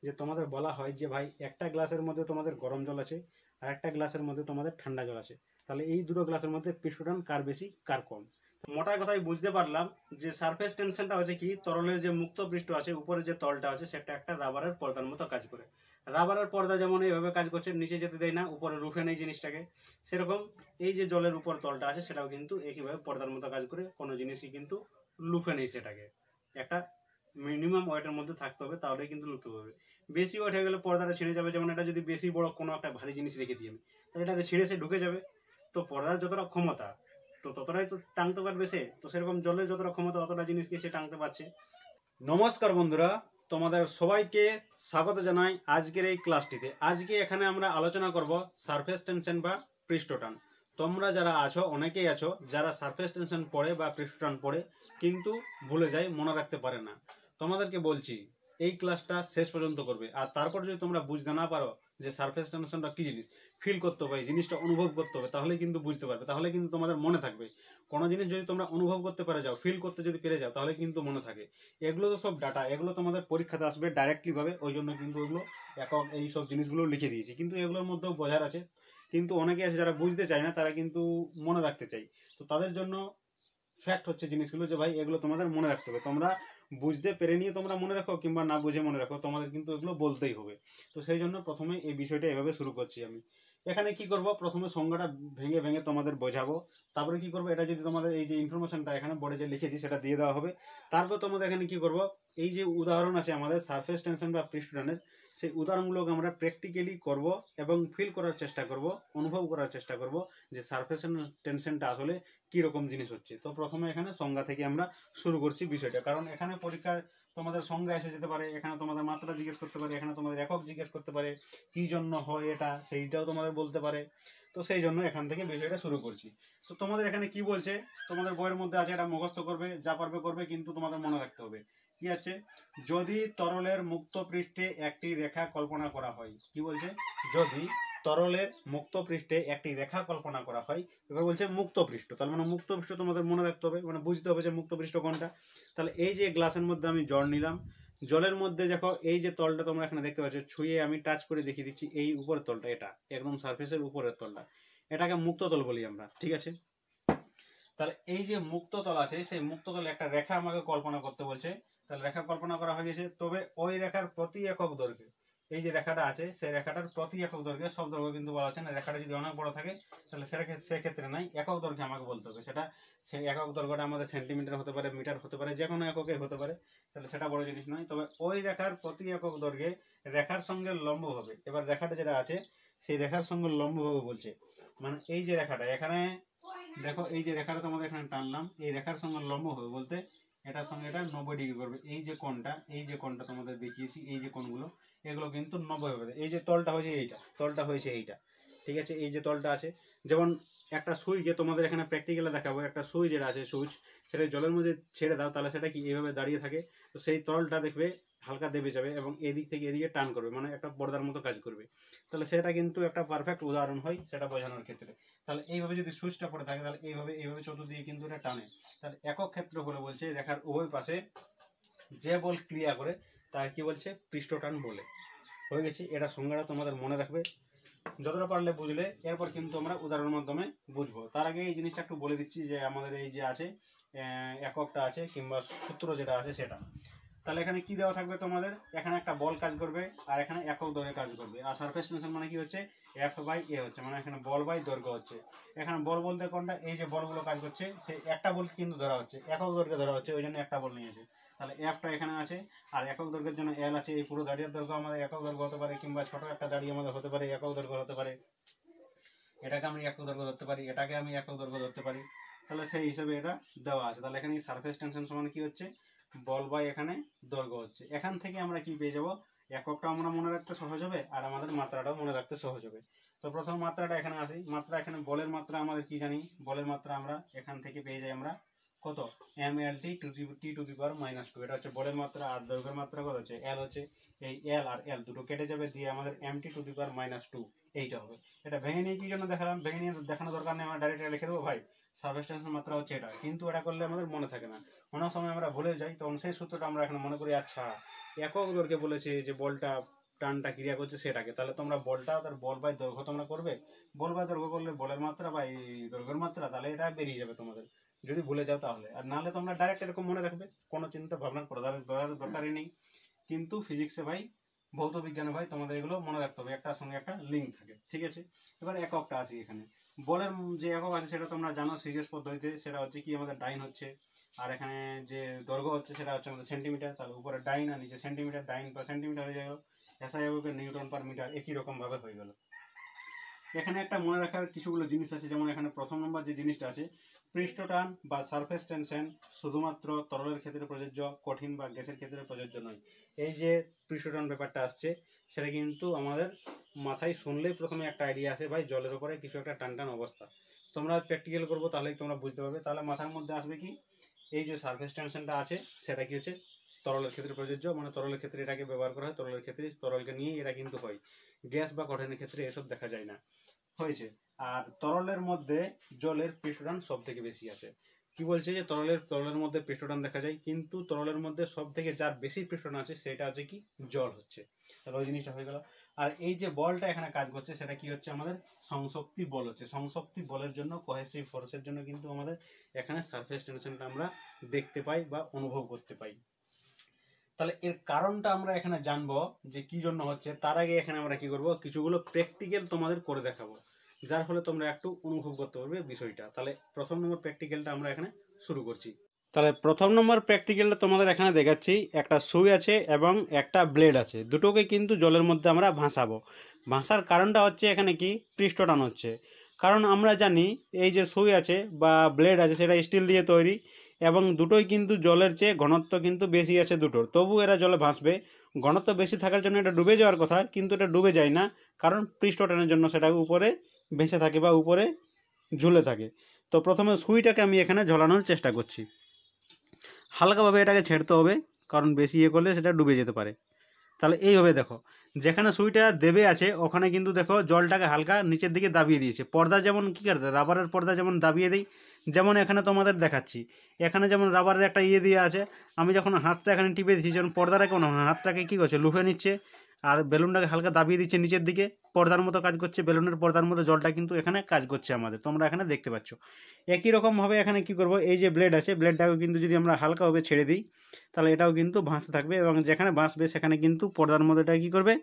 যে তোমাদের বলা হয় যে ভাই একটা গ্লাসের মধ্যে তোমাদের গরম জল আছে আর একটা গ্লাসের মধ্যে তোমাদের ঠান্ডা জল আছে, তাহলে এই দুটো গ্লাসের মধ্যে পৃষ্ঠটান কার বেশি কার কম। মোটা কথায় বুঝতে পারলাম যে সারফেস টেনশনটা হচ্ছে কি, তরলের যে মুক্ত পৃষ্ঠ আছে উপরে যে তলটা আছে সেটা একটা রাবারের পর্দার মতো কাজ করে। রাবারের পর্দা যেমন এইভাবে কাজ করছে, নিচে যেতে দেয় না, উপরে রুখে নেই জিনিসটাকে, সেরকম এই যে জলের উপর তলটা আছে সেটাও কিন্তু একইভাবে পর্দার মতো কাজ করে, কোনো জিনিসই কিন্তু লুফে নেই, সেটাকে একটা মিনিমাম ওয়েটের মধ্যে থাকতে হবে, তাহলে কিন্তু লুকতে হবে। বেশি ওয়েট হয়ে গেলে পর্দাটা ছিঁড়ে যাবে, যেমন এটা যদি বেশি বড় কোনো একটা ভারী জিনিস রেখে দিই আমি, তাহলে এটাকে ছিঁড়ে সে ঢুকে যাবে। তো পর্দার যতটা ক্ষমতা তো ততটাই তো টানতে পারবে সে, তো সেরকম জলের যতটা ক্ষমতা অতটা জিনিসকে সে টানতে পারছে। নমস্কার বন্ধুরা, তোমাদের সবাইকে স্বাগত জানাই আজকের এই ক্লাসটিতে। আজকে এখানে আমরা আলোচনা করব সারফেস টেনশন বা পৃষ্ঠটান। তোমরা যারা আছো, অনেকেই আছো যারা সারফেস টেনশন পড়ে বা পৃষ্ঠটান পড়ে কিন্তু ভুলে যায়, মনে রাখতে পারে না। তোমাদেরকে বলছি এই ক্লাসটা শেষ পর্যন্ত করবে, আর তারপর যদি তোমরা বুঝতে না পারো যে সারফেস টেনশনটা কী জিনিস, ফিল করতে হবে, জিনিসটা অনুভব করতে হবে, তাহলে কিন্তু বুঝতে পারবে, তাহলে কিন্তু তোমাদের মনে থাকবে। কোনো জিনিস যদি তোমরা অনুভব করতে পেরে যাও, ফিল করতে যদি পেরে যাও, তাহলে কিন্তু মনে থাকে। এগুলো তো সব ডাটা, এগুলো তোমাদের পরীক্ষাতে আসবে ডাইরেক্টলি ভাবে, ওই জন্য কিন্তু ওগুলো একক এই সব জিনিসগুলো লিখে দিয়েছি, কিন্তু এগুলোর মধ্যেও বোঝার আছে। কিন্তু অনেকে আছে যারা বুঝতে চায় না, তারা কিন্তু মনে রাখতে চাই, তো তাদের জন্য ফ্যাক্ট হচ্ছে জিনিসগুলো যে ভাই এগুলো তোমাদের মনে রাখতে হবে। তোমরা বুঝতে পেরে নিয়ে তোমরা মনে রাখো কিংবা না বুঝে মনে রাখো, তোমাদের কিন্তু এগুলো বলতেই হবে। তো সেই জন্য প্রথমে এই বিষয়টা এভাবে শুরু করছি আমি। এখানে কি করব, প্রথমে সংজ্ঞাটা ভেঙে ভেঙে তোমাদের বোঝাবো, তারপরে কি করবো, এটা যদি তোমাদের এই যে ইনফরমেশনটা এখানে বোর্ডে যে লিখেছি সেটা দিয়ে দেওয়া হবে। তারপর তোমাদের এখানে কি করব, এই যে উদাহরণ আছে আমাদের সারফেস টেনশন বা পৃষ্ঠটানের, সেই উদাহরণগুলোকে আমরা প্র্যাকটিক্যালি করব এবং ফিল করার চেষ্টা করব, অনুভব করার চেষ্টা করব যে সারফেস টেনশনটা আসলে কি রকম জিনিস হচ্ছে। তো প্রথমে এখানে সংজ্ঞা থেকে আমরা শুরু করছি বিষয়টা, কারণ এখানে পরীক্ষায় তোমাদের সংজ্ঞা এসে যেতে পারে, এখানে তোমাদের মাত্রা জিজ্ঞেস করতে পারে, এখানে তোমাদের একক জিজ্ঞেস করতে পারে, কি জন্য হয় এটা সেইটাও তোমাদের বলতে পারে। তো সেই জন্য এখান থেকে বিষয়টা শুরু করছি। তো তোমাদের এখানে কি বলছে, তোমাদের বইয়ের মধ্যে আছে, এটা মুখস্থ করবে, যা পারবে করবে, কিন্তু তোমাদের মনে রাখতে হবে। কি আছে, যদি তরলের মুক্ত পৃষ্ঠে একটি রেখা কল্পনা করা হয়, কি বলছে, যদি তরলের মুক্ত পৃষ্ঠে একটি রেখা কল্পনা করা হয়, এবার বলছে মুক্ত পৃষ্ঠ, তার মানে মুক্ত পৃষ্ঠ তোমাদের মনে রাখতে হবে, মানে বুঝতে হবে যে মুক্ত পৃষ্ঠ কোনটা। তাহলে এই যে গ্লাসের মধ্যে আমি জল নিলাম, জলের মধ্যে দেখো এই যে তলটা তোমরা এখানে দেখতে পাচ্ছ, ছুঁয়ে আমি টাচ করে দেখিয়ে দিচ্ছি, এই উপরের তলটা, এটা একদম সারফেসের উপরের তলটা, এটাকে মুক্ত তল বলি আমরা, ঠিক আছে। তাহলে এই যে মুক্ত তল আছে, সেই মুক্ত তলে একটা রেখা আমাকে কল্পনা করতে বলছে। তাহলে রেখা কল্পনা করা হয়ে গেছে, তবে ওই রেখার প্রতি একক দৈর্ঘ্যে, এই যে রেখাটা আছে সেই রেখাটার প্রতি একক দৈর্ঘ্যে, সব দৈর্ঘ্য কিন্তু বলা হচ্ছে না, রেখাটা যদি অনেক বড় থাকে তাহলে সেক্ষেত্রে নাই, একক দৈর্ঘ্যে আমাকে বলতে হবে। সেটা সেই একক দৈর্ঘ্যটা আমাদের সেন্টিমিটার হতে পারে, মিটার হতে পারে, যে কোনো এককে হতে পারে, তাহলে সেটা বড় জিনিস নয়। তবে ওই রেখার প্রতি একক দৈর্ঘ্যে রেখার সঙ্গে লম্ব হবে, এবার রেখাটা যেটা আছে সেই রেখার সঙ্গে লম্ব হবে বলছে, মানে এই যে রেখাটা এখানে দেখো, এই যে রেখাটা তোমাদের এখানে টানলাম, এই রেখার সঙ্গে লম্ব হবে বলতে এটার সঙ্গে এটা 90 ডিগ্রি করবে। এই যে কোণটা তোমাদের দেখিয়েছি, এই যে কোণগুলো এগুলো কিন্তু 90 হবে। এই যে তলটা হয়েছে এইটা, তলটা হয়েছে এইটা, ঠিক আছে। এই যে তলটা আছে, যেমন একটা সুই, যে তোমাদের এখানে প্র্যাকটিক্যালে দেখাবো, একটা সুই যেটা আছে সুইচ, সেটা জলের মধ্যে ছেড়ে দাও, তাহলে সেটা কি এইভাবে দাঁড়িয়ে থাকে, তো সেই তলটা দেখবে হালকা দেবে যাবে এবং এদিক থেকে এদিকে টান করবে, মানে একটা পর্দার মতো কাজ করবে। তাহলে সেটা কিন্তু একটা পারফেক্ট উদাহরণ হয় সেটা বোঝানোর ক্ষেত্রে। তাহলে এইভাবে যদি সুইচটা পড়ে থাকে, তাহলে এইভাবে চতুর্দিকে কিন্তু এটা টানে। তাহলে একক ক্ষেত্র হলে বলছে রেখার উভয় পাশে যে বল ক্রিয়া করে তাকে কি বলছে, পৃষ্ঠটান বলে। হয়ে গেছে, এটা সংজ্ঞাটা তোমাদের মনে রাখবে, যতটা পারলে বুঝলে এরপর কিন্তু আমরা উদাহরণের মাধ্যমে বুঝবো। তার আগে এই জিনিসটা একটু বলে দিচ্ছি যে আমাদের এই যে আছে এককটা আছে কিংবা সূত্র যেটা আছে সেটা। তাহলে এখানে কি দেওয়া থাকবে তোমাদের, এখানে একটা বল কাজ করবে আর এখানে একক দৈর্ঘ্যে কাজ করবে, আর সারফেস টেনশন মানে কি হচ্ছে, F/A হচ্ছে, মানে এখানে বল বাই দৈর্ঘ্য হচ্ছে। এখানে বল বলতে কোনটা, এই যে বলগুলো কাজ করছে সেই একটা বল কিন্তু ধরা হচ্ছে, একক দৈর্ঘ্যে ধরা হচ্ছে, ওই জন্য একটা বল নিয়েছে। তাহলে Fটা এখানে আছে, আর একক দৈর্ঘ্যের জন্য L আছে। এই পুরো দাঁড়িয়ে দৈর্ঘ্য আমাদের একক দৈর্ঘ্য হতে পারে, কিংবা ছোট একটা দাঁড়িয়ে আমাদের হতে পারে একক দৈর্ঘ্য হতে পারে, এটাকে আমি একক দৈর্ঘ্য ধরতে পারি, এটাকে আমি একক দৈর্ঘ্য ধরতে পারি। তাহলে সেই হিসেবে এটা দেওয়া আছে। তাহলে এখানে সারফেস টেনশন সমান কি হচ্ছে, বল বাই এখানে দৈর্ঘ্য হচ্ছে। এখান থেকে আমরা কি পেয়ে যাব, এককটা আমরা মনে রাখতে সহজ হবে আর আমাদের মাত্রাটাও মনে রাখতে সহজ হবে। তো প্রথম মাত্রাটা এখানে আসি, মাত্রা এখানে বলের মাত্রা আমাদের কি জানি, বলের মাত্রা আমরা এখান থেকে পেয়ে যাই আমরা কত, mLT T⁻², এটা হচ্ছে বলের মাত্রা। আর দৈর্ঘ্যের মাত্রা কত হচ্ছে, L হচ্ছে। এই L আর L দুটো কেটে যাবে, দিয়ে আমাদের mT⁻², এইটা হবে। এটা ভেঙে নিয়ে কি জন্য দেখালাম, ভেঙে নিয়ে দেখানো দরকার নেই, আমরা ডাইরেক্ট লিখে দেবো ভাই সারফেস টেনশন মাত্রা হচ্ছে এটা, কিন্তু এটা করলে আমাদের মনে থাকে না, অনেক সময় আমরা ভুলে যাই, তখন সেই সূত্রটা আমরা এখানে মনে করি, আচ্ছা একক দৈর্ঘ্যে বলেছে যে বলটা টানটা ক্রিয়া করছে সেটাকে, তাহলে তোমরা বলটা তার বল বাই দৈর্ঘ্য তোমরা করবে, বল বাই দৈর্ঘ্য করলে বলের মাত্রা বা এই দৈর্ঘ্যের মাত্রা, তাহলে এটা বেরিয়ে যাবে তোমাদের যদি ভুলে যাও তাহলে। আর নাহলে তোমরা ডাইরেক্ট এরকম মনে রাখবে, কোনো চিন্তা ভাবনা করার দরকারই নেই। কিন্তু ফিজিক্সে ভাই, ভৌত বিজ্ঞানে ভাই তোমাদের এগুলো মনে রাখতে হবে, একটার সঙ্গে একটা লিঙ্ক থাকে, ঠিক আছে। এবার এককটা আসি এখানে। বলের যে একক আছে সেটা তোমরা জানো সিরিয়াস পদ্ধতিতে, সেটা হচ্ছে কি আমাদের ডাইন হচ্ছে, আর এখানে যে দৈর্ঘ্য হচ্ছে সেটা হচ্ছে আমাদের সেন্টিমিটার, তাহলে উপরে ডাইন আর নিচে সেন্টিমিটার, ডাইন পার সেন্টিমিটার হয়ে গেল, এসআই এককে নিউটন পার মিটার একই রকম ভাবে হয়ে গেল। এখানে একটা মনে রাখার কিছুগুলো জিনিস আছে, যেমন এখানে প্রথম নম্বর যে জিনিসটা আছে, পৃষ্ঠটান বা সারফেস টেনশন শুধুমাত্র তরলের ক্ষেত্রে প্রযোজ্য, কঠিন বা গ্যাসের ক্ষেত্রে প্রযোজ্য নয়। এই যে পৃষ্ঠটান ব্যাপারটা আসছে সেটা কিন্তু আমাদের মাথায় শুনলেই প্রথমে একটা আইডিয়া আসে ভাই জলের উপরে কিছু একটা টান টান অবস্থা। তোমরা প্র্যাকটিক্যাল করবো তাহলেই তোমরা বুঝতে পারবে। তাহলে মাথার মধ্যে আসবে কি, এই যে সারফেস টেনশনটা আছে সেটা কি হচ্ছে তরলের ক্ষেত্রে প্রযোজ্য, মানে তরলের ক্ষেত্রে এটাকে ব্যবহার করা হয়, তরলের ক্ষেত্রে তরলকে নিয়ে এটা কিন্তু হয়, গ্যাস বা কঠিনের ক্ষেত্রে এসব দেখা যায় না, হয়েছে। আর তরলের মধ্যে জলের পৃষ্ঠটান সব থেকে বেশি আছে। কি বলছে যে তরলের মধ্যে পৃষ্ঠটান দেখা যায়, কিন্তু তরলের মধ্যে সব থেকে যার বেশি পৃষ্ঠটান আছে সেটা হচ্ছে কি জল হচ্ছে, তাহলে ওই জিনিসটা হয়ে গেল। আর এই যে বলটা এখানে কাজ করছে সেটা কি হচ্ছে আমাদের সংশক্তি বল হচ্ছে, সংশক্তি বলের জন্য কোহেসিভ ফোর্সের জন্য কিন্তু আমাদের এখানে সারফেস টেনশনটা আমরা দেখতে পাই বা অনুভব করতে পাই। তাহলে এর কারণটা আমরা এখানে জানবো যে কি জন্য হচ্ছে, তার আগে এখানে আমরা কি করব, কিছুগুলো প্র্যাকটিক্যাল তোমাদের করে দেখাবো, যার ফলে তোমরা একটু অনুভব করতে পারবে বিষয়টা। তাহলে প্রথম নম্বর প্র্যাকটিক্যালটা আমরা এখানে শুরু করছি। তাহলে প্রথম নম্বর প্র্যাকটিক্যালটা তোমাদের এখানে দেখাচ্ছি, একটা সুই আছে এবং একটা ব্লেড আছে, দুটোকে কিন্তু জলের মধ্যে আমরা ভাসাবো। ভাসার কারণটা হচ্ছে এখানে কি পৃষ্ঠটান হচ্ছে, কারণ আমরা জানি এই যে সুই আছে বা ব্লেড আছে সেটা স্টিল দিয়ে তৈরি, এবং দুটোই কিন্তু জলের চেয়ে ঘনত্ব কিন্তু বেশি আছে দুটোর, তবু এরা জলে ভাসবে। ঘনত্ব বেশি থাকার জন্য এটা ডুবে যাওয়ার কথা, কিন্তু এটা ডুবে যায় না, কারণ পৃষ্ঠটানের জন্য সেটা উপরে ভেসে থাকে বা উপরে ঝুলে থাকে। তো প্রথমে সুইটাকে আমি এখানে ঝোলানোর চেষ্টা করছি, হালকাভাবে এটাকে ছেড়তে হবে, কারণ বেশি ইয়ে করলে সেটা ডুবে যেতে পারে। তাহলে এইভাবে দেখো, যেখানে সুইটা দেবে আছে ওখানে কিন্তু দেখো জলটাকে হালকা নিচের দিকে দাবিয়ে দিয়েছে। পর্দা যেমন কী করতে, রাবারের পর্দা যেমন দাবিয়ে দিই, যেমন এখানে তোমাদের দেখাচ্ছি, এখানে যেমন রাবারের একটা ইয়ে দিয়ে আছে, আমি যখন হাতটা এখানে টিপে দিচ্ছি, যখন পর্দাটা কেমন হাতটাকে কী করছে লুফে নিচ্ছে, আর বেলুনটাকে হালকা দাবিয়ে দিচ্ছে নিচের দিকে, পর্দার মতো কাজ করছে, বেলুনের পর্দার মতো জলটা কিন্তু এখানে কাজ করছে আমাদের, তোমরা এখানে দেখতে পাচ্ছ। একই রকমভাবে এখানে কি করব, এই যে ব্লেড আছে ব্লেডটাকে কিন্তু যদি আমরা হালকাভাবে ছেড়ে দিই, তাহলে এটাও কিন্তু ভাসতে থাকবে, এবং যেখানে ভাসবে সেখানে কিন্তু পর্দার মধ্যে এটা কী করবে,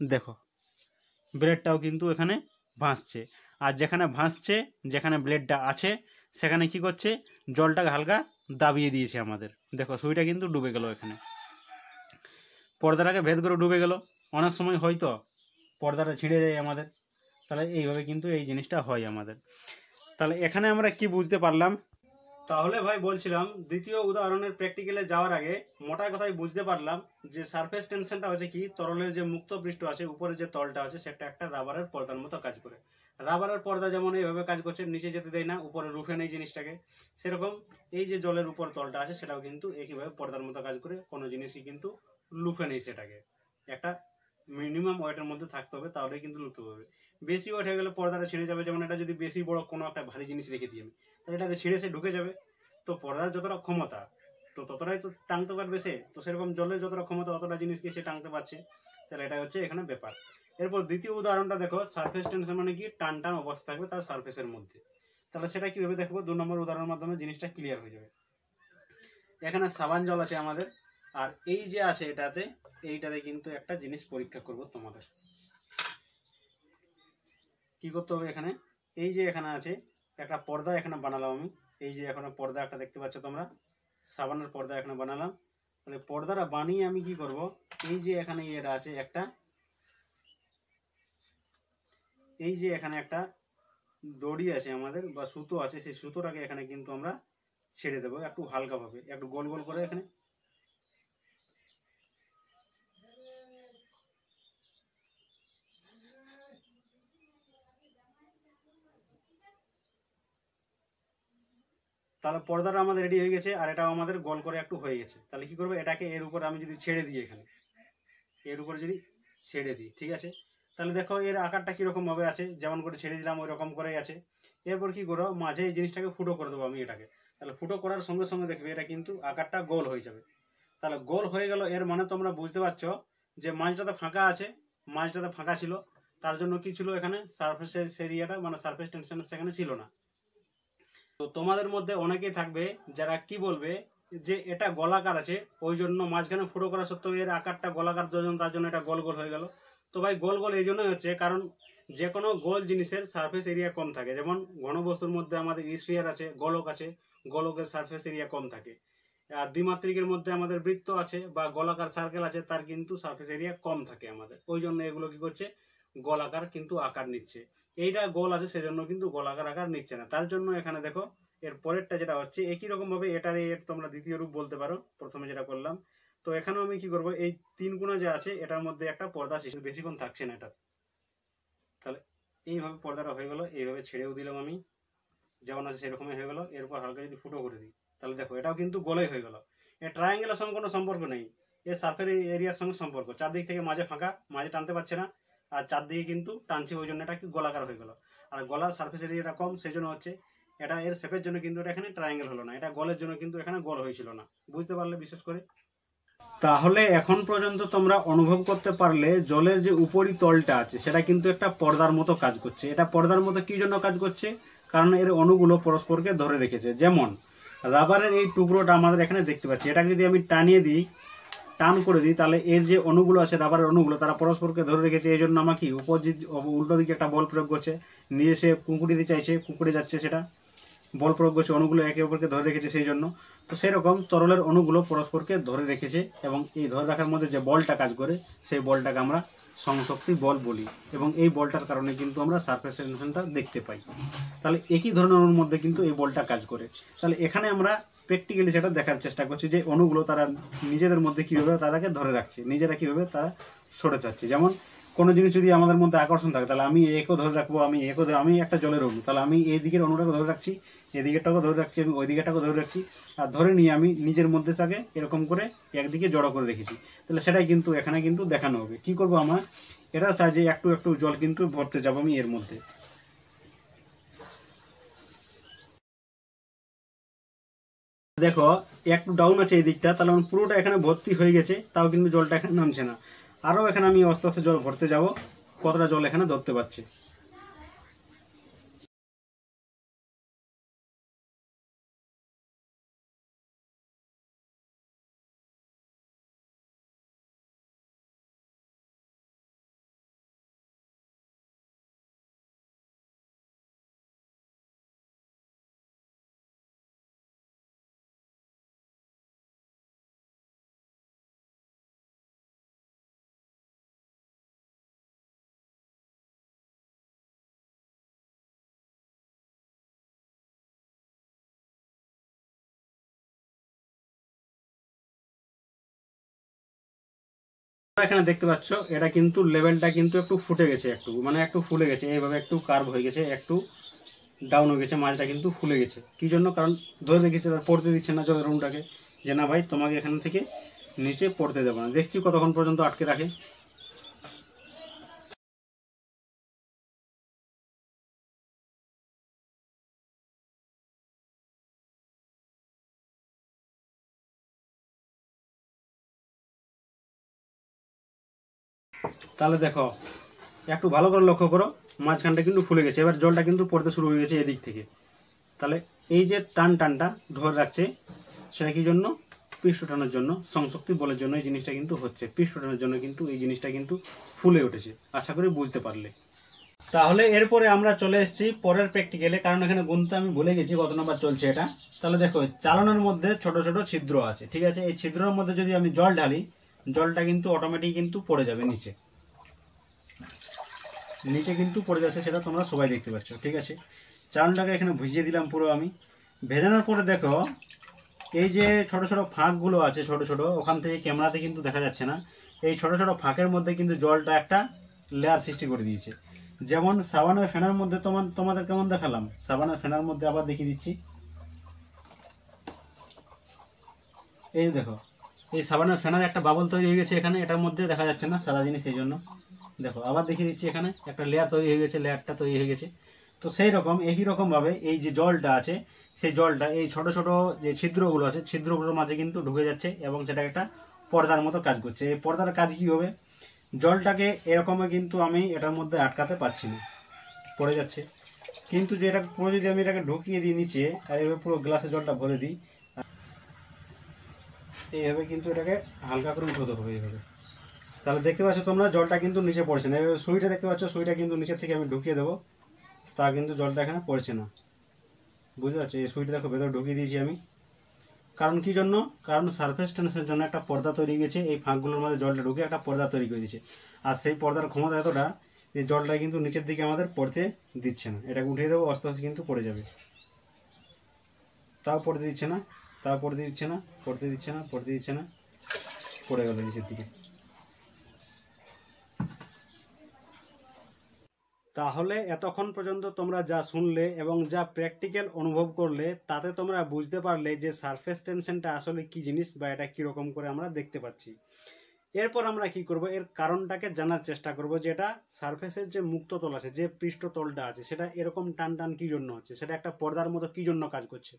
দেখো ব্লেডটাও কিন্তু এখানে ভাসছে। আর যেখানে ভাসছে, যেখানে ব্লেডটা আছে সেখানে কি করছে, জলটাকে হালকা দাবিয়ে দিয়েছে আমাদের, দেখো সুইটা কিন্তু ডুবে গেল, এখানে পর্দাটাকে ভেদ করে ডুবে গেল। অনেক সময় হয়তো পর্দাটা ছিঁড়ে যায় আমাদের, তাহলে এইভাবে কিন্তু এই জিনিসটা হয় আমাদের। তাহলে এখানে আমরা কি বুঝতে পারলাম, তাহলে ভাই বলছিলাম দ্বিতীয় উদাহরণের প্র্যাকটিক্যালে যাওয়ার আগে মোটা কথায় বুঝতে পারলাম যে সারফেস টেনশনটা হচ্ছে কি, তরলের যে মুক্ত পৃষ্ঠ আছে উপরে যে তলটা আছে সেটা একটা রাবারের পর্দার মতো কাজ করে। রাবারের পর্দা যেমন এইভাবে কাজ করছে, নিচে যেতে দেয় না, উপরে রুখে নেই জিনিসটাকে, সেরকম এই যে জলের উপর তলটা আছে সেটাও কিন্তু একইভাবে পর্দার মতো কাজ করে, কোনো জিনিসই কিন্তু লুফে নেই, সেটাকে একটা মিনিমাম ওয়েটের মধ্যে থাকতে হবে, তাহলে কিন্তু লুফতে হবে। বেশি ওয়েট হয়ে গেলে পর্দাটা ছিঁড়ে যাবে, যেমন এটা যদি বেশি বড় কোনো একটা ভারী জিনিস রেখে দিই আমি, তাহলে এটাকে ছিঁড়ে সে ঢুকে যাবে। তো পর্দার যতটা ক্ষমতা তো ততটাই তো টানতে পারবে সে, তো সেরকম জলের যতটা ক্ষমতা অতটা জিনিসকে সে টানতে পারছে, তাহলে এটা হচ্ছে এখানে ব্যাপার। এরপর দ্বিতীয় উদাহরণটা দেখো, সারফেস টেনশন মানে কি টান টান অবস্থা থাকবে তার সারফেসের মধ্যে, তাহলে সেটা কিভাবে দেখবো, 2 নম্বর উদাহরণের মাধ্যমে জিনিসটা ক্লিয়ার হয়ে যাবে। এখানে সাবান জল আছে আমাদের, আর এই যে আছে এইটাতে কিন্তু একটা জিনিস পরীক্ষা করব তোমাদের। কি করতে হবে, এখানে এই যে এখানে আছে একটা পর্দা এখানে বানালাম আমি, এই যে এখানে পর্দা একটা দেখতে পাচ্ছ তোমরা, সাবানের পর্দা এখানে বানালাম। তাহলে পর্দাটা বানিয়ে আমি কি করব, এই যে এখানে এটা আছে একটা, এই যে এখানে একটা দড়ি আছে আমাদের বা সুতো আছে, সেই সুতোটাকে এখানে কিন্তু আমরা ছেড়ে দেবো একটু হালকাভাবে, একটু গোল গোল করে এখানে। তাহলে পর্দাটা আমাদের রেডি হয়ে গেছে, আর এটাও আমাদের গোল করে একটু হয়ে গেছে। তাহলে কি করবো, এটাকে এর উপর আমি যদি ছেড়ে দিই, এখানে এর উপরে যদি ছেড়ে দিই, ঠিক আছে, তাহলে দেখো এর আকারটা কীরকম ভাবে আছে, যেমন করে ছেড়ে দিলাম ওই রকম করেই আছে। এরপর কি করো, মাঝে এই জিনিসটাকে ফুটো করে দেবো আমি এটাকে, তাহলে ফুটো করার সঙ্গে সঙ্গে দেখবে এটা কিন্তু আকারটা গোল হয়ে যাবে। তাহলে গোল হয়ে গেল, এর মানে তোমরা বুঝতে পারছো যে মাঝটাতে ফাঁকা আছে, মাঝটাতে ফাঁকা ছিল, তার জন্য কি ছিল এখানে সারফেসের এরিয়াটা মানে সারফেস টেনশন সেখানে ছিল না। তো তোমাদের মধ্যে অনেকেই থাকবে যারা কি বলবে যে এটা গোলাকার আছে, ওই জন্য মাঝখানে ফুটো করা সত্ত্বেও এর আকারটা গোলাকার, তার জন্য এটা গোল গোল হয়ে গেল। তো ভাই গোল গোল এই জন্যই হচ্ছে কারণ যে কোনো গোল জিনিসের সারফেস এরিয়া কম থাকে। যেমন ঘনবস্তুর মধ্যে আমাদের স্ফিয়ার আছে, গোলক আছে, গোলকের সারফেস এরিয়া কম থাকে। আর দ্বিমাত্রিকের মধ্যে আমাদের বৃত্ত আছে বা গোলাকার সার্কেল আছে, তার কিন্তু সারফেস এরিয়া কম থাকে আমাদের। ওই জন্য এগুলো কি করছে, গোলাকার কিন্তু আকার নিচ্ছে। এইটা গোল আছে সেজন্য কিন্তু গোলাকার আকার নিচ্ছে না। তার জন্য এখানে দেখো এর পরেরটা যেটা হচ্ছে একই রকম ভাবে এটার তোমরা দ্বিতীয় রূপ বলতে পারো, প্রথমে যেটা করলাম। তো এখানেও আমি কি করব, এই তিন কোণা যে আছে এটার মধ্যে একটা পর্দা সৃষ্টি, বেশিক্ষণ থাকছে না এটা। তাহলে এইভাবে পর্দাটা হয়ে গেল, এইভাবে ছেড়েও দিলাম আমি, যেমন আছে সেরকমই হয়ে গেল। এরপর হালকা যদি ফুটো করে দিই তাহলে দেখো এটাও কিন্তু গোলাই হয়ে গেল। এর ট্রায়াঙ্গেলের সঙ্গে কোনো সম্পর্ক নেই, এর সার্ফের এরিয়ার সঙ্গে সম্পর্ক। চারদিক থেকে মাঝে ফাঁকা, মাঝে টানতে পারছে না, আর চারদিকে কিন্তু টানছে, ওই জন্য এটা কি গোলাকার হয়ে গেল। আর গলার সার্ফেস এরিয়াটা কম, সেই জন্য হচ্ছে এটা এর শেপের জন্য কিন্তু এটা এখানে ট্রায়াঙ্গেল হলো না, এটা গোলের জন্য কিন্তু এখানে গোল হয়েছিল না। বুঝতে পারলে বিশেষ করে? তাহলে এখন পর্যন্ত তোমরা অনুভব করতে পারলে জলের যে উপরি তলটা আছে সেটা কিন্তু একটা পর্দার মতো কাজ করছে। এটা পর্দার মতো কি জন্য কাজ করছে, কারণ এর অণুগুলো পরস্পরকে ধরে রেখেছে। যেমন রাবারের এই টুকরোটা আমাদের এখানে দেখতে পাচ্ছি, এটাকে যদি আমি টানিয়ে দিই, টান করে দিই, তাহলে এর যে অণুগুলো আছে রাবারের অণুগুলো তারা পরস্পরকে ধরে রেখেছে। এই জন্য আমাকে উল্টো দিকে একটা বল প্রয়োগ করছে, নিয়ে সে কুঁকুড়ে দিতে চাইছে, কুঁকুড়ে যাচ্ছে, সেটা বল প্রয়োগ করছে, অণুগুলো একে অপরকে ধরে রেখেছে সেই জন্য। তো সেরকম তরলের অণুগুলো পরস্পরকে ধরে রেখেছে, এবং এই ধরে রাখার মধ্যে যে বলটা কাজ করে সেই বলটাকে আমরা সংশক্তি বল বলি, এবং এই বলটার কারণে কিন্তু আমরা সারফেস টেনশনটা দেখতে পাই। তাহলে একই ধরনের অণুর মধ্যে কিন্তু এই বলটা কাজ করে। তাহলে এখানে আমরা প্র্যাকটিক্যালি সেটা দেখার চেষ্টা করছি যে অণুগুলো তারা নিজেদের মধ্যে কীভাবে তারাকে ধরে রাখছে, নিজেরা কীভাবে তারা সরে যাচ্ছে। যেমন কোনো জিনিস যদি আমাদের মধ্যে আকর্ষণ থাকে, তাহলে আমি একেও ধরে রাখবো, আমি একটা জলের অণু, তাহলে আমি এই দিকের অণুটাকে ধরে রাখছি, এদিকেরটাকেও ধরে রাখছি, আমি ওই দিকেরটাকেও ধরে রাখছি, আর ধরে নিয়ে আমি নিজের মধ্যে তাকে এরকম করে একদিকে জড়ো করে রেখেছি। তাহলে সেটাই কিন্তু এখানে কিন্তু দেখানো হবে। কি করব, আমার এটার সাহায্যে একটু একটু জল কিন্তু ভরতে যাবো আমি এর মধ্যে। দেখো একটু ডাউন আছে এই দিকটা, তাহলে আমার পুরোটা এখানে ভর্তি হয়ে গেছে, তাও কিন্তু জলটা এখানে নামছে না। আরও এখানে আমি আস্তে আস্তে জল ভরতে যাব, কতটা জল এখানে ধরতে পারছি। এখানে দেখতে পাচ্ছ এটা কিন্তু লেভেলটা কিন্তু একটু ফুটে গেছে, একটু মানে একটু ফুলে গেছে, এইভাবে একটু কার্ভ হয়ে গেছে, একটু ডাউন হয়ে গেছে, মাছটা কিন্তু ফুলে গেছে। কি জন্য, কারণ ধরে রেখেছে, তার পড়তে দিচ্ছে না জলের রুমটাকে, যে না ভাই তোমাকে এখান থেকে নিচে পড়তে দেবো না। দেখছি কতক্ষণ পর্যন্ত আটকে রাখে। তাহলে দেখো একটু ভালো করে লক্ষ্য করো, মাঝখানটা কিন্তু ফুলে গেছে, এবার জলটা কিন্তু পড়তে শুরু হয়ে গেছে এদিক থেকে। তাহলে এই যে টানটা ধরে রাখছে, সেটা কি জন্য, পৃষ্ঠ টানার জন্য, সংশক্তি বলের জন্য এই জিনিসটা কিন্তু হচ্ছে। পৃষ্ঠ টানার জন্য কিন্তু এই জিনিসটা কিন্তু ফুলে উঠেছে, আশা করি বুঝতে পারলে। তাহলে এরপরে আমরা চলে এসেছি পরের প্র্যাকটিক্যালে, কারণ এখানে গুনতে আমি ভুলে গেছি কত নম্বর চলছে এটা। তাহলে দেখো চালনের মধ্যে ছোট ছোট ছিদ্র আছে, ঠিক আছে, এই ছিদ্রের মধ্যে যদি আমি জল ঢালি, জলটা কিন্তু অটোমেটিক কিন্তু পড়ে যাবে নিচে, নিচে কিন্তু পড়ে যাচ্ছে, সেটা তোমরা সবাই দেখতে পাচ্ছ, ঠিক আছে। চালনটাকে এখানে ভিজিয়ে দিলাম পুরো আমি। ভেজানোর পরে দেখো এই যে ছোট ছোট ফাঁকগুলো আছে, ছোট ছোট, ওখান থেকে ক্যামেরাতে কিন্তু দেখা যাচ্ছে না, এই ছোট ছোট ফাঁকের মধ্যে কিন্তু জলটা একটা লেয়ার সৃষ্টি করে দিয়েছে। যেমন সাবানের ফেনার মধ্যে তোমাদের কেমন দেখালাম, সাবানের ফেনার মধ্যে আবার দেখিয়ে দিচ্ছি। এই দেখো এই সাবানের ফেনার একটা বাবল তৈরি হয়ে গেছে এখানে, এটার মধ্যে দেখা যাচ্ছে না সাদা জিনিস, এই জন্য দেখো আবার দেখিয়ে দিচ্ছি, এখানে একটা লেয়ার তৈরি হয়ে গেছে, লেয়ারটা তৈরি হয়ে গেছে। তো সেই রকম একই রকমভাবে এই যে জলটা আছে সেই জলটা এই ছোট ছোট যে ছিদ্রগুলো আছে ছিদ্রগুলোর মাঝে কিন্তু ঢুকে যাচ্ছে এবং সেটা একটা পর্দার মতো কাজ করছে। এই পর্দার কাজ কী হবে, জলটাকে এরকমই কিন্তু আমি এটার মধ্যে আটকাতে পারছি না, পড়ে যাচ্ছে। কিন্তু যে এটা পুরো যদি আমি এটাকে ঢুকিয়ে দিই নিচে আর এভাবে পুরো গ্লাসে জলটা ভরে দিই, এইভাবে কিন্তু এটাকে হালকা করে উঠাতে হবে এইভাবে। তাহলে দেখতে পাচ্ছ তোমরা জলটা কিন্তু নিচে পড়ছে না। এভাবে সুইটা দেখতে পাচ্ছ, সুইটা কিন্তু নিচের থেকে আমি ঢুকিয়ে দেবো, তা কিন্তু জলটা এখানে পড়ছে না। বুঝতে পারছো, এই সুইটা দেখো ভেতরে ঢুকিয়ে দিয়েছি আমি। কারণ কি জন্য, কারণ সারফেস টেন্সের জন্য একটা পর্দা তৈরি হয়ে গেছে, এই ফাঁকগুলোর মধ্যে জলটা ঢুকে একটা পর্দা তৈরি করে দিয়েছে। আর সেই পর্দার ক্ষমতা এতটা যে জলটা কিন্তু নিচের দিকে আমাদের পড়তে দিচ্ছে না। এটাকে উঠিয়ে দেবো, আস্তে আস্তে কিন্তু পড়ে যাবে। তাও পড়তে দিচ্ছে না, তাও পড়তে দিচ্ছে না, পড়তে দিচ্ছে না, পড়তে দিচ্ছে না, পড়ে গেল নিচের দিকে। তাহলে এতক্ষণ পর্যন্ত তোমরা যা শুনলে এবং যা প্র্যাকটিক্যাল অনুভব করলে তাতে তোমরা বুঝতে পারলে যে সারফেস টেনশনটা আসলে কি জিনিস বা এটা কীরকম করে আমরা দেখতে পাচ্ছি। এরপর আমরা কি করব, এর কারণটাকে জানার চেষ্টা করব, যেটা সারফেসের যে মুক্ততল আছে, যে পৃষ্ঠতলটা আছে, সেটা এরকম টান টান কী জন্য হচ্ছে, সেটা একটা পর্দার মতো কী জন্য কাজ করছে।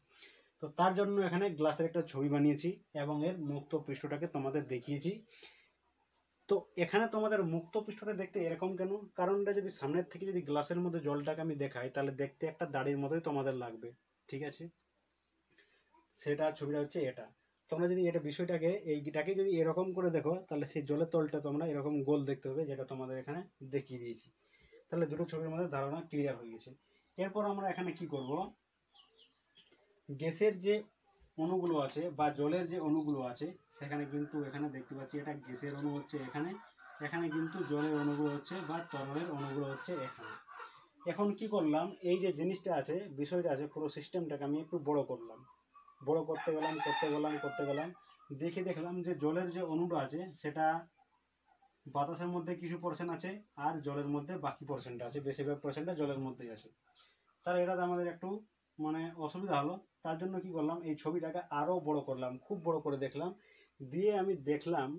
তো তার জন্য এখানে গ্লাসের একটা ছবি বানিয়েছি এবং এর মুক্ত পৃষ্ঠটাকে তোমাদের দেখিয়েছি। তো এখানে তোমাদের মুক্ত পৃষ্ঠটা দেখতে এরকম কেন, কারণটা যদি সামনের থেকে যদি গ্লাসের মধ্যে জলটাকে আমি দেখাই তাহলে দেখতে একটা দাড়ির মতোই তোমাদের লাগবে, ঠিক আছে। সেটা ছবিটা হচ্ছে এটা। তোমরা যদি এটা বিষয়টাকে এইটাকে যদি এরকম করে দেখো তাহলে সেই জলের তলটা তোমরা এরকম গোল দেখতে হবে, যেটা তোমাদের এখানে দেখিয়ে দিয়েছি। তাহলে দুটো ছবির মধ্যে ধারণা ক্লিয়ার হয়ে গেছে। এরপর আমরা এখানে কি করব, গ্যাসের যে অণুগুলো আছে বা জলের যে অণুগুলো আছে সেখানে কিন্তু এখানে দেখতে পাচ্ছি এটা গ্যাসের অণু হচ্ছে এখানে, এখানে কিন্তু জলের অণুগুলো হচ্ছে বা তরলের অণুগুলো হচ্ছে এখানে। এখন কি করলাম, এই যে জিনিসটা আছে, বিষয়টা আছে, পুরো সিস্টেমটাকে আমি একটু বড় করলাম, বড় করতে গেলাম, দেখলাম যে জলের যে অণুটা আছে সেটা বাতাসের মধ্যে কিছু পোর্শন আছে আর জলের মধ্যে বাকি পোর্শনটা আছে, বেশিরভাগ পোর্শনটা জলের মধ্যেই আছে। তাহলে এটাতে আমাদের একটু মানে অসুবিধা হলো। তার জন্য কি করলাম, এই ছবিটাকে আরও বড় করলাম, খুব বড় করে দেখলাম, দিয়ে আমি দেখলাম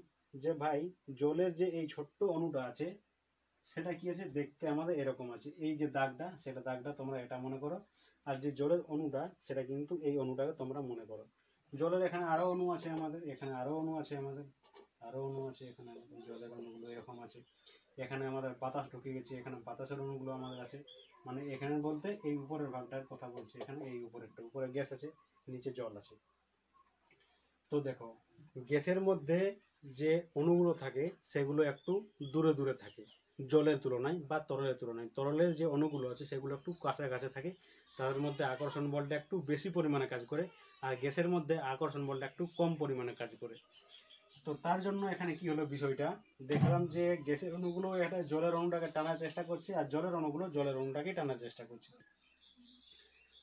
যে ভাই জলের যে এই ছোট্ট অণুটা আছে সেটা কি আছে, দেখতে আমাদের এরকম আছে। এই যে দাগটা, সেটা দাগটা তোমরা এটা মনে করো, আর যে জলের অণুটা সেটা কিন্তু এই অণুটাকে তোমরা মনে করো। জলের এখানে আরও অণু আছে আমাদের, এখানে আরও অণু আছে আমাদের, আরও অণু আছে এখানে, জলের অণুগুলো এরকম আছে। এখানে আমাদের বাতাস ঢুকে গেছে, এখানে বাতাসের অণুগুলো আমাদের আছে। মানে এখানে বলতে এই উপরের ভাগটার কথা বলছে, এখানে এই উপরেরটা, উপরে গ্যাস আছে, নিচে জল আছে। তো দেখো গ্যাসের মধ্যে যে অণুগুলো থাকে সেগুলো একটু দূরে দূরে থাকে জলের তুলনায় বা তরলের তুলনায়। তরলের যে অণুগুলো আছে সেগুলো একটু কাছাকাছি থাকে, তাদের মধ্যে আকর্ষণ বলটা একটু বেশি পরিমাণে কাজ করে, আর গ্যাসের মধ্যে আকর্ষণ বলটা একটু কম পরিমাণে কাজ করে। তো তার জন্য এখানে কি হলো বিষয়টা, দেখলাম যে গ্যাসের অণুগুলো এটা জলের অণুটাকে টানার চেষ্টা করছে আর জলের অণুগুলো জলের অণুটাকে টানার চেষ্টা করছে।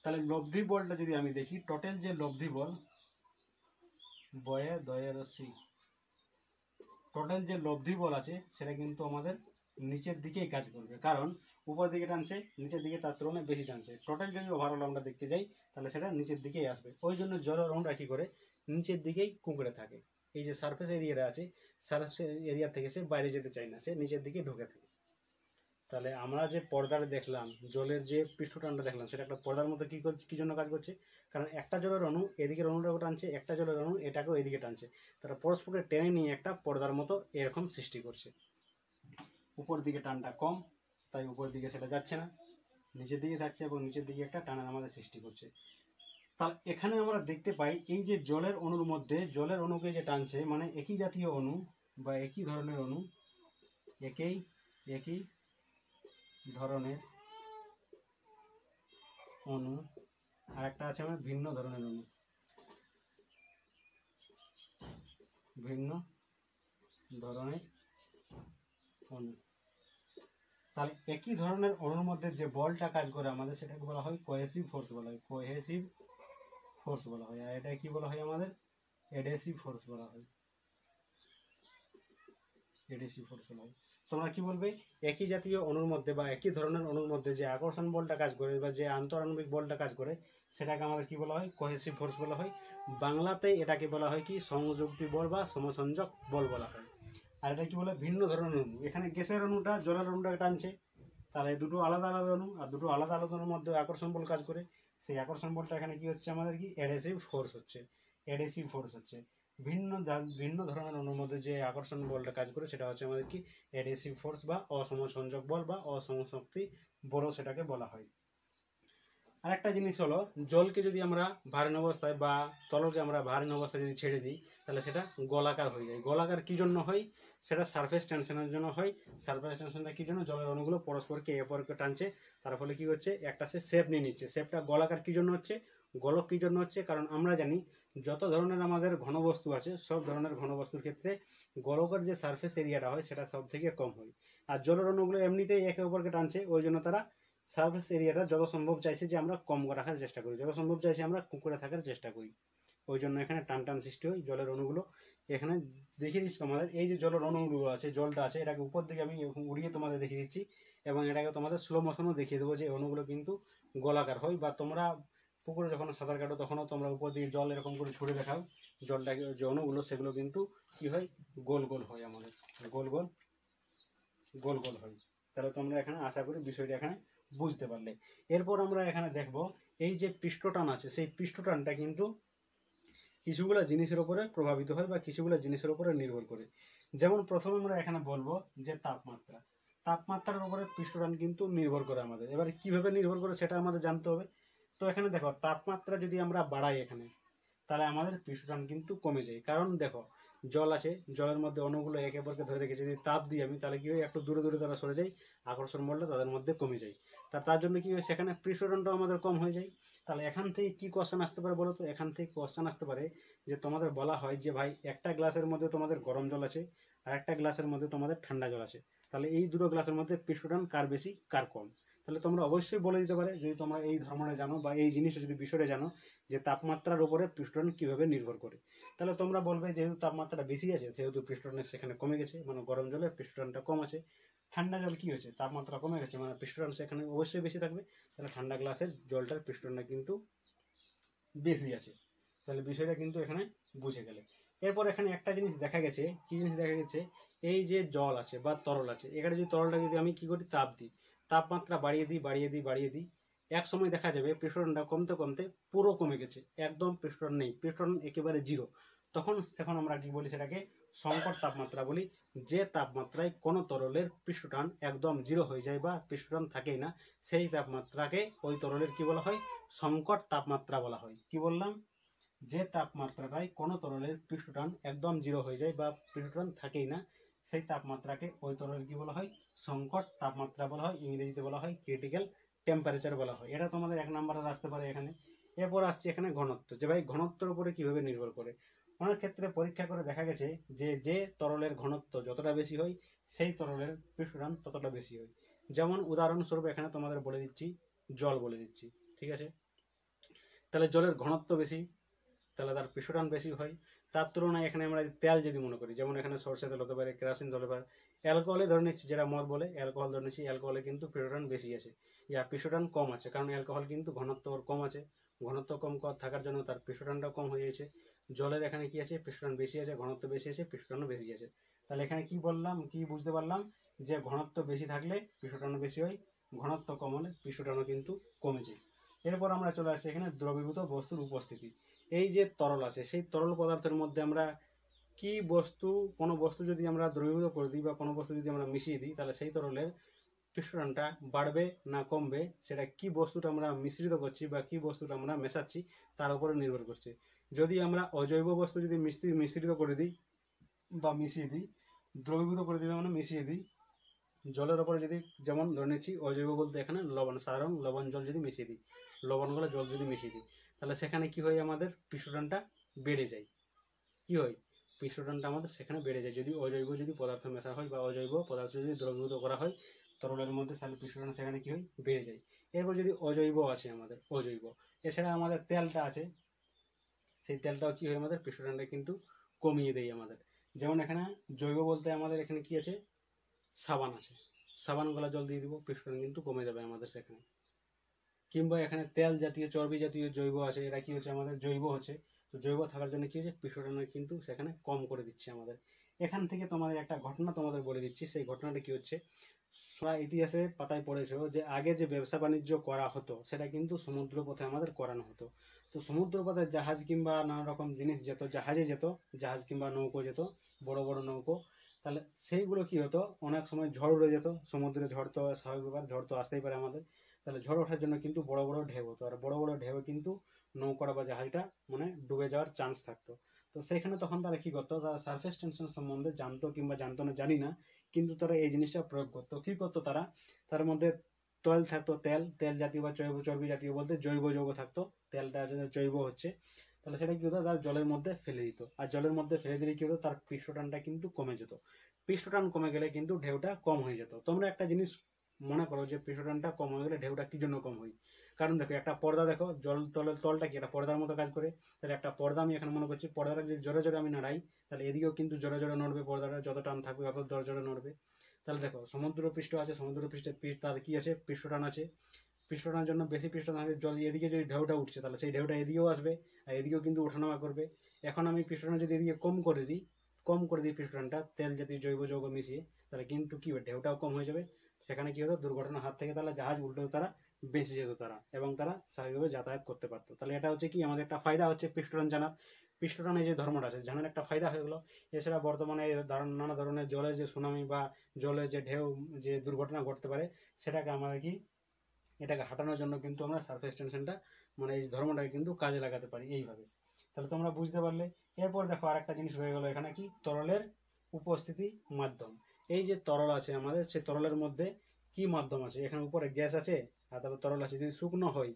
তাহলে লব্ধি বলটা যদি আমি দেখি, টোটাল যে লব্ধি বল বয়ে দয়ে রশ্মি, টোটাল যে লব্ধি বল আছে সেটা কিন্তু আমাদের নিচের দিকেই কাজ করবে, কারণ উপর দিকে টানছে, নিচের দিকে তার তুলনায় বেশি টানছে। টোটাল যদি ওভারঅল আমরা দেখতে যাই তাহলে সেটা নিচের দিকেই আসবে। ওই জন্য জলের অণুটা কী করে নিচের দিকেই কুঁকড়ে থাকে। এই যে সারফেস এরিয়াটা আছে, সারফেস এরিয়া থেকে সে বাইরে যেতে চায় না, সে নিচের দিকে ঢুকে থাকে। তাহলে আমরা যে পর্দাটা দেখলাম, জলের যে পৃষ্ঠটানটা দেখলাম, সেটা একটা পর্দার মতো কী জন্য কাজ করছে, কারণ একটা জলের অণু এদিকের অণুটাকে টানছে, একটা জলের অণু এটাকেও এদিকে টানছে, তারা পরস্পরকে টেনে নিয়ে একটা পর্দার মতো এরকম সৃষ্টি করছে। উপর দিকে টানটা কম, তাই উপর দিকে সেটা যাচ্ছে না, নিচের দিকে থাকছে এবং নিচের দিকে একটা টানার আমাদের সৃষ্টি করছে। তাহলে এখানে আমরা দেখতে পাই এই যে জলের অণুর মধ্যে জলের অণুকে যে টানছে, মানে একই জাতীয় অণু বা একই ধরনের অণু, একই ধরনের অণু, আর একটা আছে আমার ভিন্ন ধরনের অণু, ভিন্ন ধরনের অণু। তাহলে একই ধরনের অণুর মধ্যে যে বলটা কাজ করে আমাদের সেটাকে বলা হয় কোহেসিভ ফোর্স বলা হয়, কোহেসিভ ফোর্স বলা হয়। আর এটা কি বলা হয় আমাদের এডহেসিভ ফোর্স বলা হয়, এডহেসিভ ফোর্স বলা হয়। তোমরা কি বলবে, একই জাতীয় অণুর মধ্যে বা একই ধরনের অণুর মধ্যে যে আকর্ষণ বলটা কাজ করে বা যে আন্তঃআণবিক বলটা কাজ করে সেটাকে আমাদের কি বলা হয়, কোহেসিভ ফোর্স বলা হয়। বাংলাতে এটাকে বলা হয় কি সংযুক্তি বল বা সমসংযোগ বল বলা হয়। আর এটা কি বলে ভিন্ন ধরনের অণু, এখানে গ্যাসের অণুটা জলের অণুটাকে টানছে, তাহলে দুটো আলাদা আলাদা অণু, আর দুটো আলাদা আলাদা অণুর মধ্যে আকর্ষণ বল কাজ করে। সেই আকর্ষণ বলটা এখানে কি হচ্ছে আমাদের, কি অ্যাডহেসিভ ফোর্স হচ্ছে। অ্যাডহেসিভ ফোর্স হচ্ছে ভিন্ন ধরনের অণুর মধ্যে যে আকর্ষণ বলটা কাজ করে সেটা হচ্ছে আমাদের কি অ্যাডহেসিভ ফোর্স বা অসমসংযোগ বল বা অসমশক্তি বলও সেটাকে বলা হয়। আর একটা জিনিস হলো, জলকে যদি আমরা ভারীন অবস্থায় বা তরলকে আমরা ভারীন অবস্থায় যদি ছেড়ে দিই তাহলে সেটা গোলাকার হয়ে যায়। গোলাকার কি জন্য হয়, সেটা সারফেস টেনশনের জন্য হয়। সারফেস টেনশনটা কি জন্য, জলের অণুগুলো পরস্পরকে অপরকে টানছে, তার ফলে কি হচ্ছে একটা সে শেপ নিয়ে নিচ্ছে। শেপটা গোলাকার কি জন্য হচ্ছে, গোলক কি জন্য হচ্ছে, কারণ আমরা জানি যত ধরনের আমাদের ঘনবস্তু আছে সব ধরনের ঘনবস্তুর ক্ষেত্রে গোলকের যে সারফেস এরিয়াটা হয় সেটা সব থেকে কম হয়। আর জলের অণুগুলো এমনিতেই একে অপরকে টানছে, ওই জন্য তারা সারফেস এরিয়াটা যত সম্ভব চাইছে যে আমরা কম রাখার চেষ্টা করি, যত সম্ভব চাইছে আমরা কুকুরে থাকার চেষ্টা করি। ওই জন্য এখানে টান টান সৃষ্টি হয় জলের অণুগুলো। এখানে দেখিয়ে দিচ্ছি তোমাদের, এই যে জলের অণুগুলো আছে, জলটা আছে, এটাকে উপর দিকে আমি উড়িয়ে তোমাদের দেখিয়ে দিচ্ছি এবং এটাকে তোমাদের স্লো মোশনও দেখিয়ে দেবো যে অণুগুলো কিন্তু গোলাকার হয়। বা তোমরা পুকুরে যখন সাঁতার কাটো তখনও তোমরা উপর দিকে জল এরকম করে ছুড়ে দেখাও, জলটাকে যে অণুগুলো সেগুলো কিন্তু কি হয়, গোল গোল হয়, আমাদের গোল গোল গোল গোল হয়। তাহলে তোমরা এখানে আশা করি বিষয়টা এখানে বুঝতে পারলে। এরপর আমরা এখানে দেখব এই যে পৃষ্ঠটান আছে, সেই পৃষ্ঠটানটা কিন্তু কিছুগুলো জিনিসের উপরে প্রভাবিত হয় বা কিছুগুলো জিনিসের উপরে নির্ভর করে। যেমন প্রথমে আমরা এখানে বলবো যে তাপমাত্রা, তাপমাত্রার উপরে পৃষ্ঠটান কিন্তু নির্ভর করে আমাদের। এবারে কিভাবে নির্ভর করে সেটা আমাদের জানতে হবে। তো এখানে দেখো, তাপমাত্রা যদি আমরা বাড়াই এখানে, তাহলে আমাদের পৃষ্ঠটান কিন্তু কমে যায়। কারণ দেখো, জল আছে, জলের মধ্যে অণুগুলো একে অপরকে ধরে রেখে যদি তাপ দিই আমি, তাহলে কি হয়, একটু দূরে দূরে তারা সরে যায়, আকর্ষণ বলটা তাদের মধ্যে কমে যায়। তার জন্য কি হয়, সেখানে পৃষ্ঠটানটাও আমাদের কম হয়ে যায়। তাহলে এখান থেকে কি কোশ্চেন আসতে পারে বলো তো, এখান থেকে কোশ্চেন আসতে পারে যে তোমাদের বলা হয় যে ভাই একটা গ্লাসের মধ্যে তোমাদের গরম জল আছে আর একটা গ্লাসের মধ্যে তোমাদের ঠান্ডা জল আছে, তাহলে এই দুটো গ্লাসের মধ্যে পৃষ্ঠটান কার বেশি কার কম। তাহলে তোমরা অবশ্যই বলে দিতে পারে যদি তোমরা এই ধর্মটা জানো বা এই জিনিসটা যদি বিষয়টা জানো যে তাপমাত্রার উপরে পৃষ্ঠটান কিভাবে নির্ভর করে। তাহলে তোমরা বলবে যেহেতু তাপমাত্রা বেশি আছে সেহেতু পৃষ্ঠটানের সেখানে কমে গেছে, মানে গরম জলের পৃষ্ঠটানটা কম আছে। ঠান্ডা জল কি হয়েছে, তাপমাত্রা কমে গেছে, মানে পৃষ্ঠটান সেখানে অবশ্যই বেশি থাকবে। তাহলে ঠান্ডা গ্লাসের জলটার পৃষ্ঠটানটা কিন্তু বেশি আছে। তাহলে বিষয়টা কিন্তু এখানে বুঝে গেলে। এরপর এখানে একটা জিনিস দেখা গেছে, কি জিনিস দেখা গেছে, এই যে জল আছে বা তরল আছে, এখানে যদি তরলটা যদি আমি কি করি, তাপ দিই, তাপমাত্রা বাড়িয়ে দিই বাড়িয়ে দিই বাড়িয়ে দিই, এক সময় দেখা যাবে পৃষ্ঠটানটা কমতে কমতে পুরো কমে গেছে, একদম পৃষ্ঠটান নেই, পৃষ্ঠটান একেবারে জিরো। তখন আমরা কি বলি, সেটাকে সংকট তাপমাত্রা বলি। যে তাপমাত্রায় কোনো তরলের পৃষ্ঠটান একদম জিরো হয়ে যায় বা পৃষ্ঠটান থাকেই না, সেই তাপমাত্রাকে ওই তরলের কি বলা হয়, সংকট তাপমাত্রা বলা হয়। কি বললাম, যে তাপমাত্রাটায় কোনো তরলের পৃষ্ঠটান একদম জিরো হয়ে যায় বা পৃষ্ঠটান থাকেই না, সেই তাপমাত্রাকে ওই তরলের কি বলা হয়, সংকট তাপমাত্রা বলা হয়। ইংরেজিতে বলা হয় ক্রিটিক্যাল টেম্পারেচার বলা হয়। এটা তোমাদের 1 নম্বরে আসতে পারে এখানে। এরপর আসছে এখানে ঘনত্ব, যে ভাই ঘনত্বের উপরে কিভাবে নির্ভর করে। অনেক ক্ষেত্রে পরীক্ষা করে দেখা গেছে যে তরলের ঘনত্ব যতটা বেশি হয় সেই তরলের পৃষ্ঠটান ততটা বেশি হয়। যেমন উদাহরণস্বরূপ এখানে তোমাদের বলে দিচ্ছি, জল বলে দিচ্ছি, ঠিক আছে। তাহলে জলের ঘনত্ব বেশি, তাহলে তার পৃষ্ঠটান বেশি হয়। তার তুলনায় এখানে আমরা তেল যদি মনে করি, যেমন এখানে সরষে তেল হতে পারে, কেরোসিন হতে পারে, অ্যালকোহলে ধরে নিচ্ছি, যেটা মদ বলে অ্যালকোহল ধরে নিচ্ছি, অ্যালকোহলে কিন্তু পৃষ্ঠটান বেশি আছে, ইয়া পৃষ্ঠটান কম আছে, কারণ অ্যালকোহল কিন্তু ঘনত্ব ওর কম আছে, ঘনত্ব কম থাকার জন্য তার পৃষ্ঠটানটাও কম হয়ে গেছে। জলের এখানে কি আছে, পৃষ্ঠটান বেশি আছে, ঘনত্ব বেশি আছে, পৃষ্ঠটানও বেশি আছে। তাহলে এখানে কি বললাম, কি বুঝতে পারলাম, যে ঘনত্ব বেশি থাকলে পৃষ্ঠটানও বেশি হয়, ঘনত্ব কম হলে পৃষ্ঠটানও কিন্তু কমে যায়। এরপর আমরা চলে আসছি এখানে দ্রবীভূত বস্তুর উপস্থিতি। এই যে তরল আছে, সেই তরল পদার্থের মধ্যে আমরা কি বস্তু, কোনো বস্তু যদি আমরা দ্রবীভূত করে দিই বা কোনো বস্তু যদি আমরা মিশিয়ে দিই, তাহলে সেই তরলের পৃষ্ঠটানটা বাড়বে না কমবে, সেটা কি বস্তুটা আমরা মিশ্রিত করছি বা কি বস্তুটা আমরা মেশাচ্ছি তার উপরে নির্ভর করছে। যদি আমরা অজৈব বস্তু যদি মিশ্রিত করে দিই বা মিশিয়ে দিই, দ্রবীভূত করে দিই মানে মিশিয়ে দিই, জলের ওপরে যদি, যেমন ধরে নিচ্ছি অজৈব বলতে এখানে লবণ, সাধারণ লবণ জল যদি মিশিয়ে দিই, লবণগুলো জল যদি মিশিয়ে দিই, তাহলে সেখানে কি হয়, আমাদের পৃষ্ঠটানটা বেড়ে যায়। কি হয়, পৃষ্ঠটানটা আমাদের সেখানে বেড়ে যায় যদি অজৈব যদি পদার্থ মেশা হয় বা অজৈব পদার্থ যদি দ্রবীভূত করা হয় তরলের মধ্যে, তাহলে পৃষ্ঠটান সেখানে কি হয়, বেড়ে যায়। এরপর যদি অজৈব আছে আমাদের, অজৈব এছাড়া আমাদের তেলটা আছে, সেই তেলটাও কি হয়, আমাদের পৃষ্ঠটানটা কিন্তু কমিয়ে দেয় আমাদের। যেমন এখানে জৈব বলতে আমাদের এখানে কি আছে, সাবান আছে, সাবান গলা জল দিয়ে দিব, পৃষ্ঠটান কিন্তু কমে যাবে আমাদের সেখানে। কিংবা এখানে তেল জাতীয় চর্বি জাতীয় জৈব আছে, এরা কি হচ্ছে, আমাদের জৈব হচ্ছে। তো জৈব থাকার জন্য কি হচ্ছে, পৃষ্ঠটান কিন্তু সেখানে কম করে দিচ্ছে আমাদের। এখান থেকে তোমাদের একটা ঘটনা তোমাদের বলে দিচ্ছি। সেই ঘটনাটা কি হচ্ছে, তোমরা ইতিহাসে পাতায় পড়েছো যে আগে যে ব্যবসা বাণিজ্য করা হতো সেটা কিন্তু সমুদ্র পথে আমাদের করানো হতো। তো সমুদ্র পথে জাহাজ কিংবা নানা রকম জিনিস যেত, জাহাজে যেত, জাহাজ কিংবা নৌকো যেত, বড় বড় নৌকো। তাহলে সেইগুলো কি হতো, অনেক সময় ঝড় উড়ে যেত, সমুদ্রে ঝড় তো স্বাভাবিক ব্যাপার, ঝড় তো আসতেই পারে আমাদের। তাহলে ঝড় ওঠার জন্য কিন্তু বড় বড় ঢেউ হতো, আর বড় বড় ঢেউ কিন্তু নৌকাটা বা জাহাজটা মানে ডুবে যাওয়ার চান্স থাকতো। তো সেখানে তখন তারা কি করতো, তারা সারফেস টেনশন সম্বন্ধে জানতো কিংবা জানতো না জানি না, কিন্তু তারা এই জিনিসটা প্রয়োগ করতো। কি করতো তারা, তার মধ্যে তেল থাকতো, তেল তেল জাতীয় বা জৈব চর্বি জাতীয় বলতে জৈব যৌগ থাকতো, তেলটা জৈব হচ্ছে। তাহলে সেটা কি হতো, তার জলের মধ্যে ফেলে দিত, আর জলের মধ্যে ফেলে দিলে কি হতো, তার পৃষ্ঠটানটা কিন্তু কমে যেত। পৃষ্ঠটান কমে গেলে কিন্তু ঢেউটা কম হয়ে যেত। তোমরা একটা জিনিস মনে করো যে পৃষ্ঠটানটা কম হয়ে গেলে ঢেউটা কি জন্য কম হয়। কারণ দেখো একটা পর্দা, দেখো জল তলের তলটা কি একটা পর্দার মতো কাজ করে। তাহলে একটা পর্দা আমি এখানে মনে করছি, পর্দাটা যদি জোরে জোরে আমি নাড়াই তাহলে এদিকেও কিন্তু জোরে জোরে নড়বে, পর্দাটা যত টান থাকবে তত জোরে জোরে নড়বে। তাহলে দেখো সমুদ্র পৃষ্ঠ আছে, সমুদ্র পৃষ্ঠে তার কি আছে, পৃষ্ঠটান আছে। পৃষ্ঠটানের জন্য বেশি পৃষ্ঠটান হলে জল এদিকে যদি ঢেউটা উঠছে তাহলে সেই ঢেউটা এদিকেও আসবে, আর এদিকেও কিন্তু ওঠানামা করবে। এখন আমি পৃষ্ঠটান যদি এদিকে কম করে দিই পৃষ্ঠটানটা তেল জাতীয় জৈব যৌগ মিশিয়ে, তাহলে কিন্তু কি হবে, ঢেউটাও কম হয়ে যাবে। সেখানে কি হতো, দুর্ঘটনার হাত থেকে তাহলে জাহাজ উল্টো তারা বেঁচে যেত তারা, এবং তারা স্বাভাবিকভাবে যাতায়াত করতে পারতো। তাহলে এটা হচ্ছে কি আমাদের একটা ফায়দা হচ্ছে পৃষ্ঠটান জানার। পৃষ্ঠটানের যে ধর্মটা আছে জানার একটা ফায়দা হয়ে গেলো। এছাড়া বর্তমানে নানা ধরনের জলের যে সুনামি বা জলের যে ঢেউ, যে দুর্ঘটনা ঘটতে পারে, সেটাকে আমাদের কি, এটাকে হাঁটানোর জন্য কিন্তু আমরা সারফেস টেনশনটা মানে এই ধর্মটাকে কিন্তু কাজে লাগাতে পারি এইভাবে। তাহলে তোমরা বুঝতে পারলে। এরপর দেখো আরেকটা জিনিস রয়ে গেলো এখানে, কি তরলের উপস্থিতি মাধ্যম। এই যে তরল আছে আমাদের, সেই তরলের মধ্যে কি মাধ্যম আছে, এখানে উপরে গ্যাস আছে আর তারপর তরল আছে। যদি শুকনো হয়,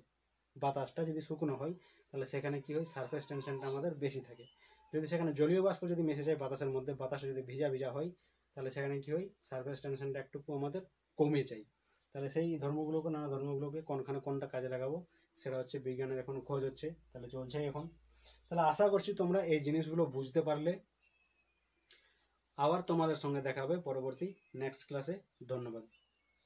বাতাসটা যদি শুকনো হয় তাহলে সেখানে কি হয়, সারফেস টেনশনটা আমাদের বেশি থাকে। যদি সেখানে জলীয় বাষ্প যদি মিশে যায় বাতাসের মধ্যে, বাতাসে যদি ভিজা ভিজা হয় তাহলে সেখানে কি হয়, সারফেস টেনশনটা একটু আমাদের কমে যায়। তাহলে সেই ধর্মগুলোকে, নানা ধর্মগুলোকে কোনখানে কোনটা কাজে লাগাবো সেটা হচ্ছে বিজ্ঞানের এখন খোঁজ হচ্ছে, তাহলে চলছে এখন। তাহলে আশা করছি তোমরা এই জিনিসগুলো বুঝতে পারলে। আবার তোমাদের সঙ্গে দেখা হবে পরবর্তী নেক্সট ক্লাসে। ধন্যবাদ।